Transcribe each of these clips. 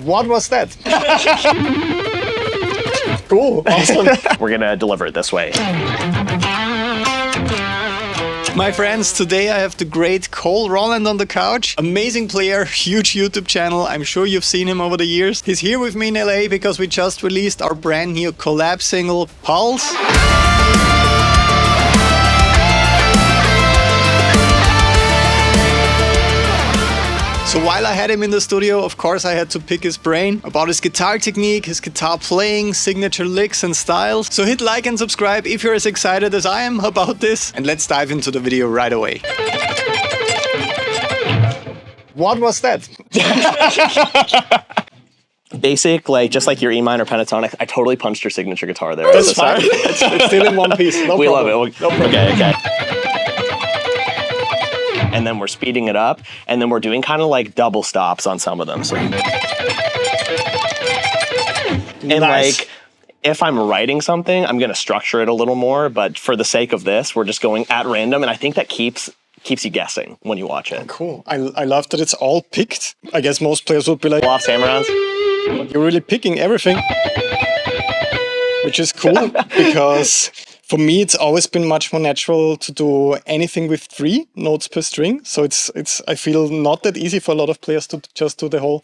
What was that? Cool, awesome. We're gonna deliver it this way. My friends, today I have the great Rolland on the couch. Amazing player, huge YouTube channel. I'm sure you've seen him over the years. He's here with me in LA because we just released our brand new collab single, Pulse. So while I had him in the studio, of course I had to pick his brain about his guitar technique, his guitar playing, signature licks and styles. So hit like and subscribe if you're as excited as I am about this. And let's dive into the video right away. What was that? Basic, like just like your E minor pentatonic, I totally punched your signature guitar there. That's fine. It's still in one piece. No we problem. love it. No problem. Okay. And then we're speeding it up, and then we're doing kind of like double stops on some of them. So. And Nice. like, if I'm writing something, I'm gonna structure it a little more, but for the sake of this, we're just going at random, and I think that keeps you guessing when you watch it. Cool. I love that it's all picked. I guess most players would be like, Lofts, hammer-ons. you're really picking everything. Which is cool because for me it's always been much more natural to do anything with 3 notes per string. So it's I feel not that easy for a lot of players to just do the whole.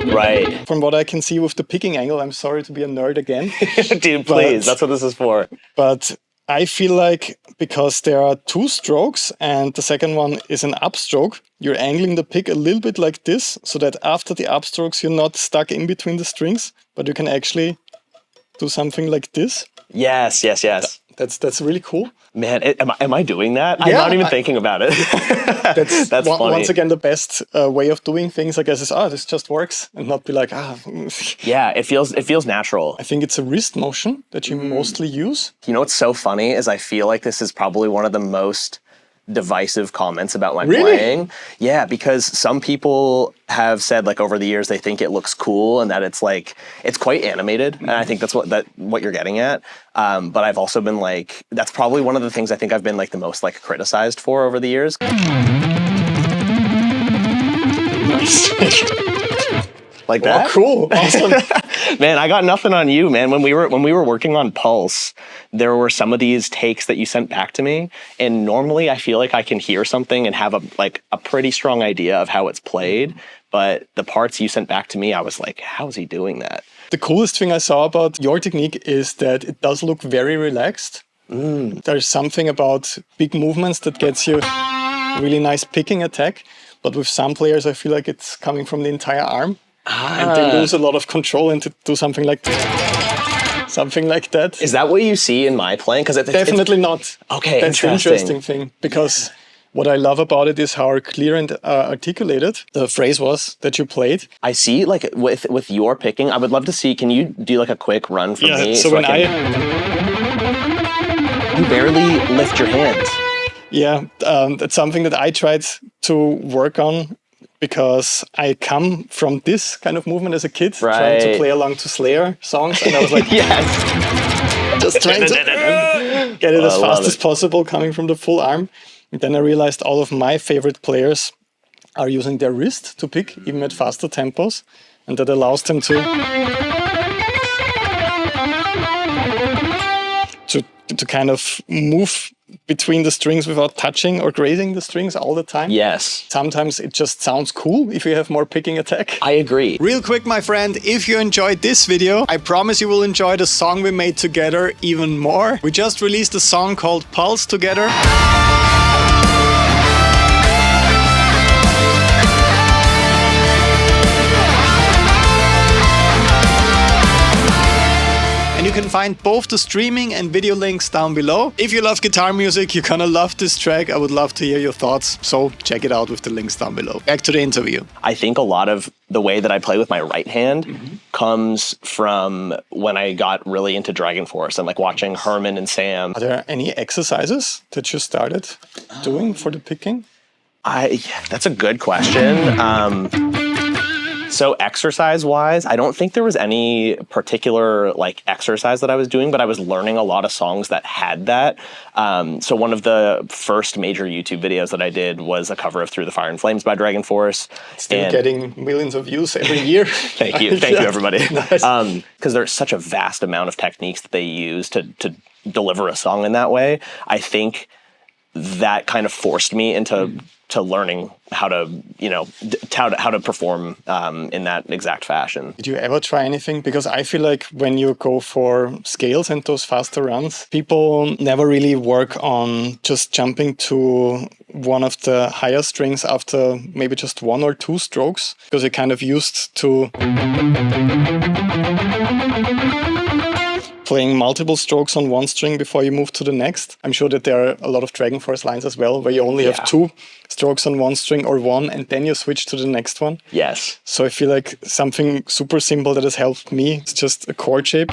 Right. From what I can see with the picking angle, I'm sorry to be a nerd again. Dude, please, that's what this is for. But I feel like because there are 2 strokes and the second one is an upstroke, you're angling the pick a little bit like this so that after the upstrokes you're not stuck in between the strings, but you can actually do something like this. Yes. That's really cool. Man, am I doing that? I'm not even thinking about it. That's funny. Once again, the best way of doing things, I guess, is this just works, and not be like Yeah, it feels natural. I think it's a wrist motion that you mostly use. You know what's so funny is I feel like this is probably one of the most divisive comments about my playing. Yeah, because some people have said like over the years they think it looks cool and that it's like it's quite animated, and I think that's what you're getting at. But I've also been like, that's probably one of the things I think I've been like the most like criticized for over the years. Like that? Oh, cool. Awesome. Man, I got nothing on you, man. When we were working on Pulse, there were some of these takes that you sent back to me, and normally I feel like I can hear something and have a pretty strong idea of how it's played, but the parts you sent back to me, I was like, how is he doing that? The coolest thing I saw about your technique is that it does look very relaxed. There's something about big movements that gets you really nice picking attack, but with some players I feel like it's coming from the entire arm. And they lose a lot of control and to do something like that. Is that what you see in my playing? Because Definitely not. Okay, that's the interesting thing. Because what I love about it is how clear and articulated the phrase was that you played. I see, like with your picking, I would love to see. Can you do like a quick run for me? So when you barely lift your hands. Yeah, that's something that I tried to work on. Because I come from this kind of movement as a kid, trying to play along to Slayer songs, and I was like, yes, just trying to get it as fast as possible, coming from the full arm. And then I realized all of my favorite players are using their wrist to pick, even at faster tempos, and that allows them to kind of move between the strings without touching or grazing the strings all the time. Yes. Sometimes it just sounds cool if you have more picking attack. I agree. Real quick, my friend, if you enjoyed this video, I promise you will enjoy the song we made together even more. We just released a song called Pulse together. And you can find both the streaming and video links down below. If you love guitar music, you're gonna love this track. I would love to hear your thoughts, so check it out with the links down below. Back to the interview. I think a lot of the way that I play with my right hand comes from when I got really into Dragon Force and like watching Herman and Sam. Are there any exercises that you started doing for the picking? That's a good question. So exercise-wise, I don't think there was any particular like exercise that I was doing, but I was learning a lot of songs that had that. So one of the first major YouTube videos that I did was a cover of Through the Fire and Flames by Dragon Force. Still getting millions of views every year. Thank you, everybody. Nice. Because there's such a vast amount of techniques that they use to deliver a song in that way. I think that kind of forced me into learning how to, how to perform in that exact fashion. Did you ever try anything? Because I feel like when you go for scales and those faster runs, people never really work on just jumping to one of the higher strings after maybe just 1 or 2 strokes, because you're kind of used to playing multiple strokes on one string before you move to the next. I'm sure that there are a lot of Dragon Force lines as well, where you only have 2 strokes on one string or 1, and then you switch to the next one. Yes. So I feel like something super simple that has helped me is just a chord shape.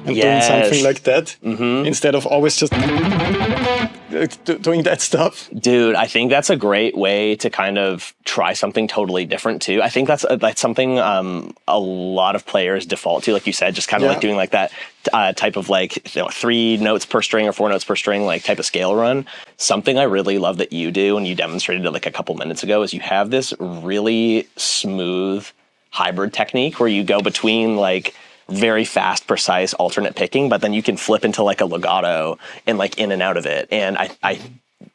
And doing something like that, instead of always just doing that stuff. Dude, I think that's a great way to kind of try something totally different too. I think that's something a lot of players default to, like you said, just kind of like doing like that type of like 3 notes per string or 4 notes per string like type of scale run. Something I really love that you do, and you demonstrated it like a couple minutes ago, is you have this really smooth hybrid technique where you go between like very fast, precise alternate picking, but then you can flip into like a legato and like in and out of it. And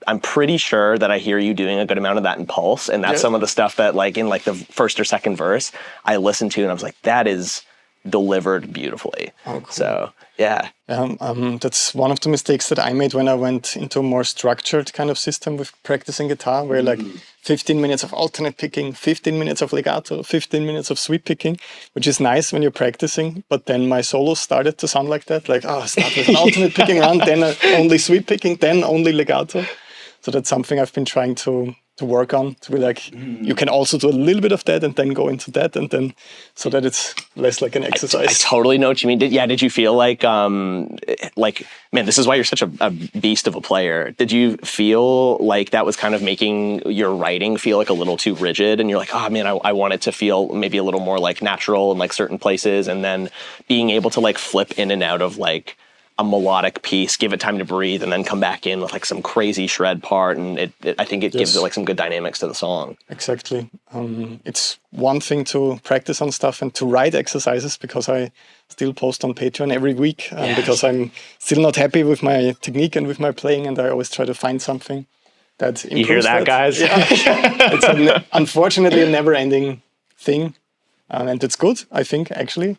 I'm pretty sure that I hear you doing a good amount of that in Pulse, and that's some of the stuff that like in like the first or second verse I listened to and I was like, that is delivered beautifully. Oh, cool. So yeah. That's one of the mistakes that I made when I went into a more structured kind of system with practicing guitar, where like 15 minutes of alternate picking, 15 minutes of legato, 15 minutes of sweep picking, which is nice when you're practicing. But then my solos started to sound like that. Like, I start with an alternate picking run, then only sweep picking, then only legato. So that's something I've been trying to work on, to be like, you can also do a little bit of that and then go into that, and then so that it's less like an exercise. I totally know what you mean. Did you feel like man, this is why you're such a beast of a player. Did you feel like that was kind of making your writing feel like a little too rigid, and you're like, oh man, I want it to feel maybe a little more like natural in like certain places, and then being able to like flip in and out of like a melodic piece, give it time to breathe, and then come back in with like some crazy shred part, and I think it gives it like some good dynamics to the song. Exactly. It's one thing to practice on stuff and to write exercises, because I still post on Patreon every week, because I'm still not happy with my technique and with my playing, and I always try to find something that improves. You hear that, guys? Yeah. It's unfortunately a never-ending thing, and it's good, I think, actually.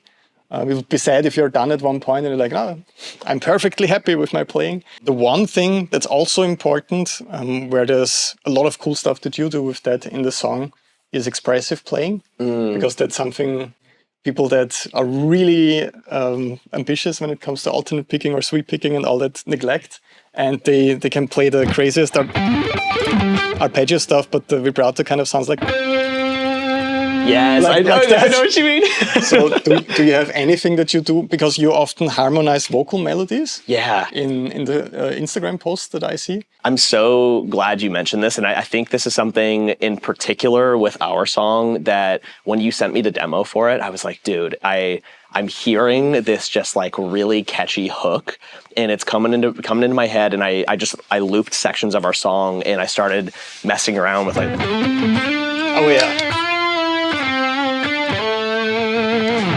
It would be sad if you're done at one point and you're like, no, I'm perfectly happy with my playing. The one thing that's also important, where there's a lot of cool stuff that you do with that in the song, is expressive playing, because that's something people that are really ambitious when it comes to alternate picking or sweep picking and all that neglect. And they can play the craziest arpeggio stuff, but the vibrato kind of sounds like... Yes, I know what you mean. So do you have anything that you do? Because you often harmonize vocal melodies. Yeah. In the Instagram posts that I see. I'm so glad you mentioned this. And I think this is something in particular with our song that when you sent me the demo for it, I was like, dude, I'm hearing this just like really catchy hook, and it's coming into my head, and I looped sections of our song, and I started messing around with like, oh yeah.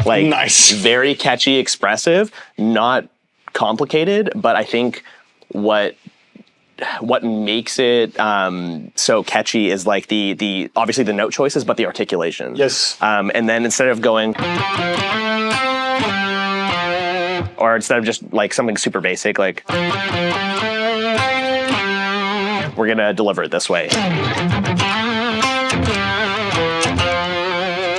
Like, nice. Very catchy, expressive, not complicated, but I think what makes it so catchy is like the obviously the note choices, but the articulation. Yes. And then instead of going, or instead of just like something super basic, like, we're gonna deliver it this way.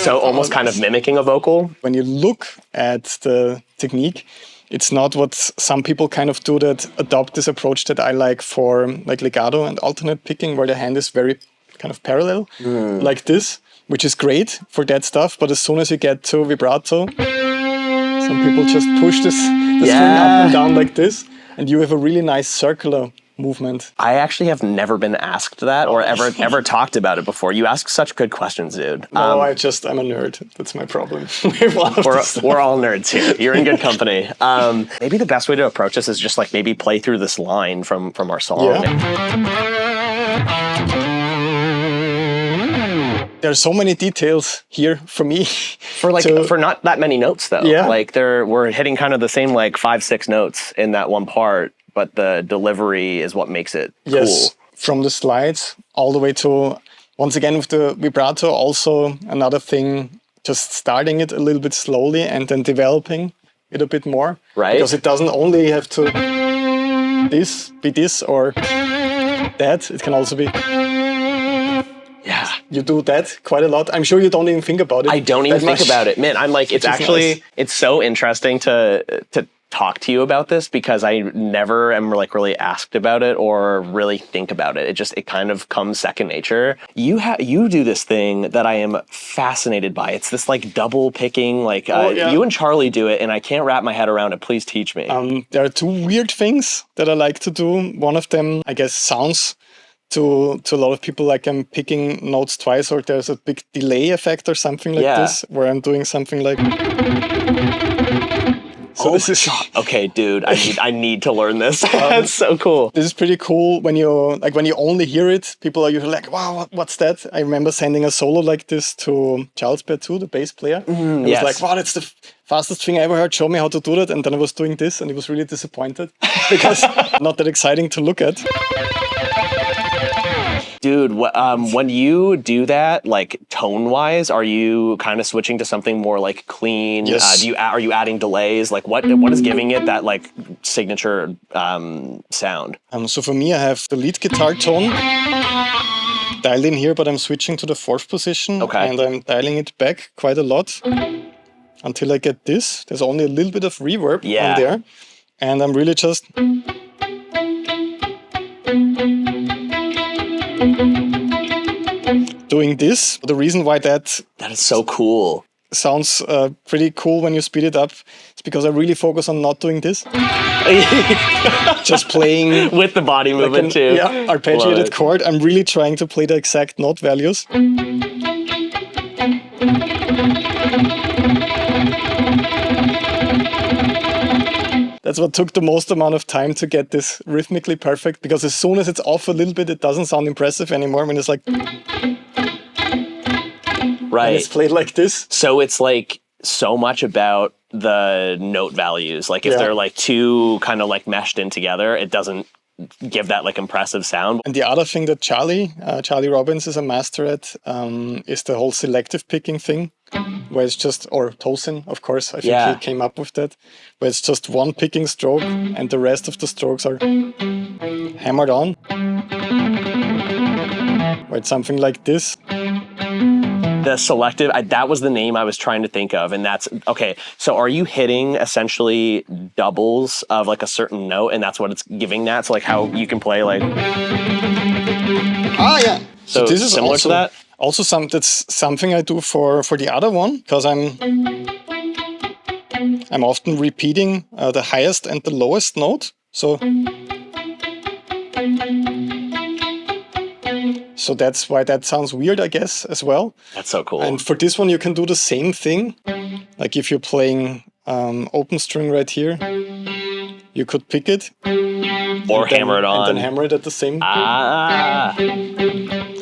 So almost kind of mimicking a vocal. When you look at the technique, it's not what some people kind of do that adopt this approach that I like for like legato and alternate picking, where the hand is very kind of parallel, like this, which is great for that stuff. But as soon as you get to vibrato, some people just push the string up and down like this, and you have a really nice circular movement. I actually have never been asked that or ever talked about it before. You ask such good questions, dude. No, I'm a nerd. That's my problem. We're all nerds here. You're in good company. Maybe the best way to approach this is just like maybe play through this line from our song. Yeah. There's so many details here for me. For not that many notes though. Yeah. Like we're hitting kind of the same like 5-6 notes in that one part, but the delivery is what makes it cool. From the slides all the way to, once again with the vibrato, also another thing, just starting it a little bit slowly and then developing it a bit more. Right. Because it doesn't only have to be this or that, it can also be. Yeah. You do that quite a lot. I'm sure you don't even think about it. I don't even think about it. Man, I'm like, it's actually, nice. It's so interesting to talk to you about this because I never am like really asked about it or really think about it. It kind of comes second nature. You do this thing that I am fascinated by. It's this like double picking, like you and Charlie do it and I can't wrap my head around it. Please teach me. There are two weird things that I like to do. One of them, I guess, sounds to a lot of people like I'm picking notes twice, or there's a big delay effect or something like this, where I'm doing something like. So this is okay, dude. I need to learn this. That's so cool. This is pretty cool when you only hear it. People are usually like, "Wow, what's that?" I remember sending a solo like this to Charles Bertou, the bass player. He was like, "Wow, that's the fastest thing I ever heard. Show me how to do that." And then I was doing this, and he was really disappointed because not that exciting to look at. Dude, when you do that, like tone-wise, are you kind of switching to something more like clean? Yes. Are you adding delays? Like what is giving it that like signature sound? So for me, I have the lead guitar tone dialed in here, but I'm switching to the fourth position. Okay. And I'm dialing it back quite a lot until I get this. There's only a little bit of reverb on there. And I'm really just... doing this. The reason why that is so cool. Sounds pretty cool when you speed it up. It's because I really focus on not doing this. Just playing with the body movement too. Yeah, arpeggiated chord. I'm really trying to play the exact note values. That's what took the most amount of time to get this rhythmically perfect, because as soon as it's off a little bit, it doesn't sound impressive anymore when it's like... Right. And it's played like this. So it's like so much about the note values. Like if they're like too kind of like meshed in together, it doesn't give that like impressive sound. And the other thing that Charlie Robbins is a master at is the whole selective picking thing, where it's just, or Tosin, of course, I think he came up with that, where it's just one picking stroke and the rest of the strokes are hammered on. Where it's something like this. The selective, that was the name I was trying to think of, and that's, okay, so are you hitting essentially doubles of like a certain note, and that's what it's giving that? So like how you can play like... Ah, yeah. So this is similar also, to that? Also that's something I do for the other one, because I'm often repeating the highest and the lowest note. So that's why that sounds weird, I guess, as well. That's so cool. And for this one, you can do the same thing. Like if you're playing open string right here, you could pick it. Or hammer it on. And then hammer it at the same.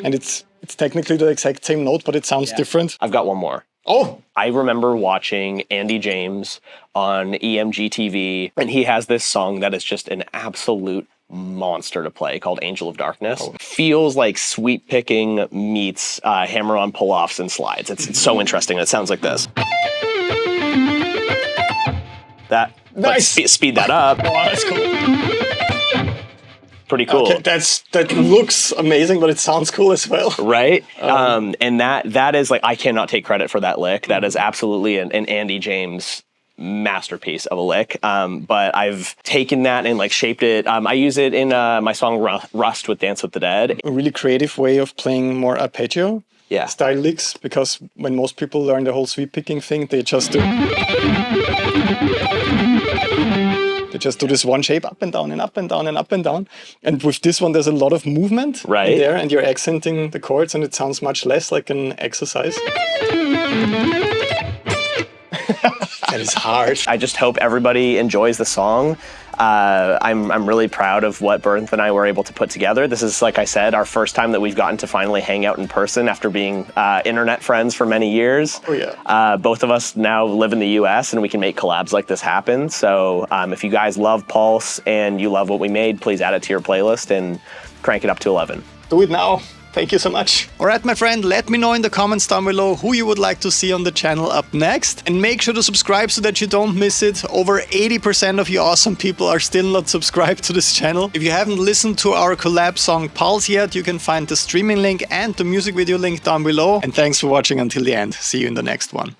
And it's technically the exact same note, but it sounds different. I've got one more. Oh! I remember watching Andy James on EMG TV, and he has this song that is just an absolute monster to play called Angel of Darkness. Feels like sweep picking meets hammer-on pull-offs and slides. It's so interesting. It sounds like this. That nice. Speed that up. Oh, that's cool. Pretty cool. Okay, that looks amazing, but it sounds cool as well. Right? And that is like, I cannot take credit for that lick. That is absolutely an Andy James masterpiece of a lick. But I've taken that and like shaped it. I use it in my song Rust with Dance with the Dead. A really creative way of playing more arpeggio style licks, because when most people learn the whole sweep picking thing, they just do. They just do this one shape up and down and up and down and up and down. And with this one, there's a lot of movement in there, and you're accenting the chords, and it sounds much less like an exercise. That is hard. I just hope everybody enjoys the song. I'm really proud of what Bernd and I were able to put together. This is, like I said, our first time that we've gotten to finally hang out in person after being internet friends for many years. Oh yeah. Both of us now live in the US and we can make collabs like this happen. So if you guys love Pulse and you love what we made, please add it to your playlist and crank it up to 11. Do it now. Thank you so much. All right, my friend, let me know in the comments down below who you would like to see on the channel up next. And make sure to subscribe so that you don't miss it. Over 80% of you awesome people are still not subscribed to this channel. If you haven't listened to our collab song Pulse yet, you can find the streaming link and the music video link down below. And thanks for watching until the end. See you in the next one.